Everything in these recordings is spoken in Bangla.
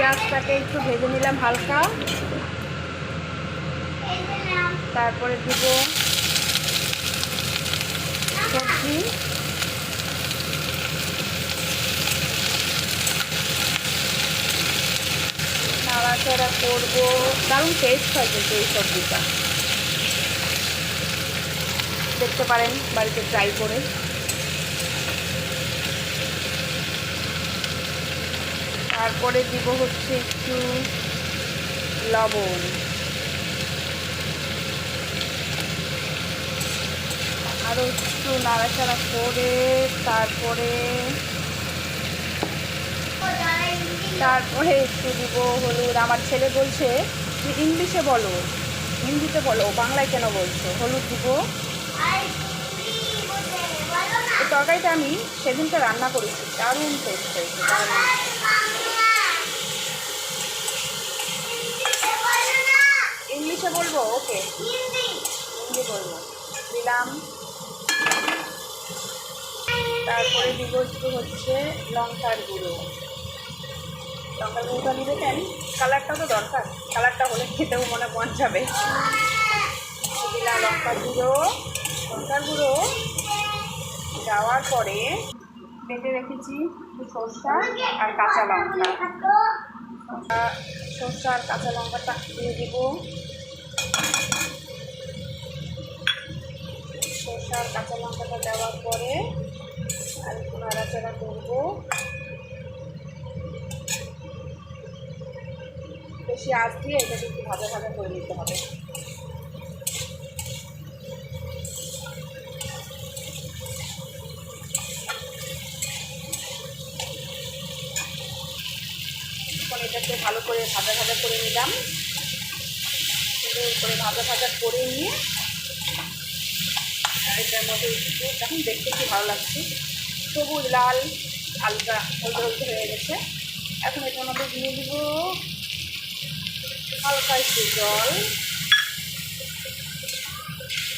পেঁয়াজটাকে একটু ভেজে নিলাম হালকা, তারপরে দিব সবজি, নাড়াচাড়া করবো। দারুণ টেস্ট হয় কিন্তু এই সবজিটা, দেখতে পারেন বাড়িতে ট্রাই করে। তারপরে দিব হচ্ছে একটু লবণ, আরও একটু নাড়াচাড়া করে তারপরে একটু দিব হলুদ। আমার ছেলে বলছে যে ইংলিশে বলো, হিন্দিতে বলো, বাংলায় কেন বলছো? হলুদ দিব। এই তরকারিটা আমি সেদিনটা রান্না করেছি, দারুণ টেস্ট হয়েছে, দারুণ। ইংলিশে বলবো? ওকে, হিন্দি বলবো। দিলাম। তারপরে দিব একটু হচ্ছে লঙ্কার গুঁড়ো। লঙ্কার গুঁড়োটা দিবে কেন? কালারটা তো দরকার, কালারটা হলে খেতেও মন যাবে। দিলাম লঙ্কার গুঁড়ো। লঙ্কার গুঁড়ো দেওয়ার পরে বেটে রেখেছি সরষা আর কাঁচা লঙ্কা। সরষা আর কাঁচা লঙ্কাটা দিয়ে দিব। সরষা আর কাঁচা লঙ্কাটা দেওয়ার পরে আর একটু নাড়াচাড়া করবো। বেশি আঁচ দিয়ে এটাকে একটু ভাজা ভাজা করে নিতে হবে। এখন এটাকে ভালো করে ভাজা ভাজা করে নিলাম। সুন্দর করে ভাজা ভাজা করে নিয়ে এটার মধ্যে একটু, এখন দেখতে কি ভালো লাগছে, সবুজ লাল হালকা হলদে হলদে হয়ে গেছে। এখন এটার মধ্যে দিয়ে দিব হালকা একটু জল।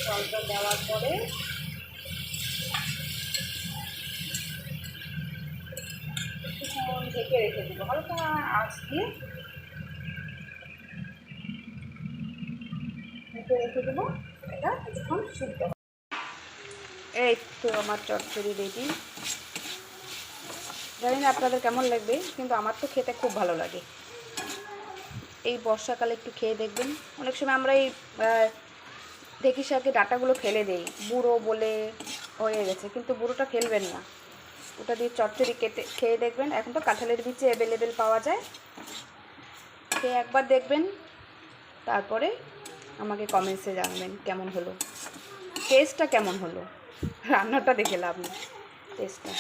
জলটা দেওয়ার পরে কিছুক্ষণ ঢেকে রেখে দেবো, হালকা আঁচ দিয়ে ঢেকে রেখে দেবো। এটা কিছুক্ষণ সিদ্ধ। এই তো আমার চচ্চড়ি রেডি। জানি না আপনাদের কেমন লাগবে, কিন্তু আমার তো খেতে খুব ভালো লাগে। এই বর্ষাকালে একটু খেয়ে দেখবেন। অনেক সময় আমরা এই ঢেঁকি শাকের ডাঁটাগুলো ফেলে দেই, বুড়ো বলে হয়ে গেছে, কিন্তু বুড়োটা ফেলবেন না, ওটা দিয়ে চচ্চড়ি খেয়ে দেখবেন। এখন তো কাঁঠালের বীজ অ্যাভেলেবেল পাওয়া যায়, খেয়ে একবার দেখবেন, তারপরে আমাকে কমেন্টসে জানাবেন কেমন হলো, টেস্টটা কেমন হলো। রান্নাটা দেখে লাভ নেই, টেস্টটা।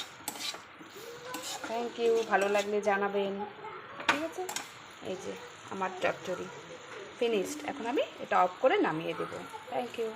থ্যাংক ইউ, ভালো লাগলে জানাবেন, ঠিক আছে। এই যে আমার চচ্চড়ি ফিনিশড। এখন আমি এটা অফ করে নামিয়ে দেবো। Thank you.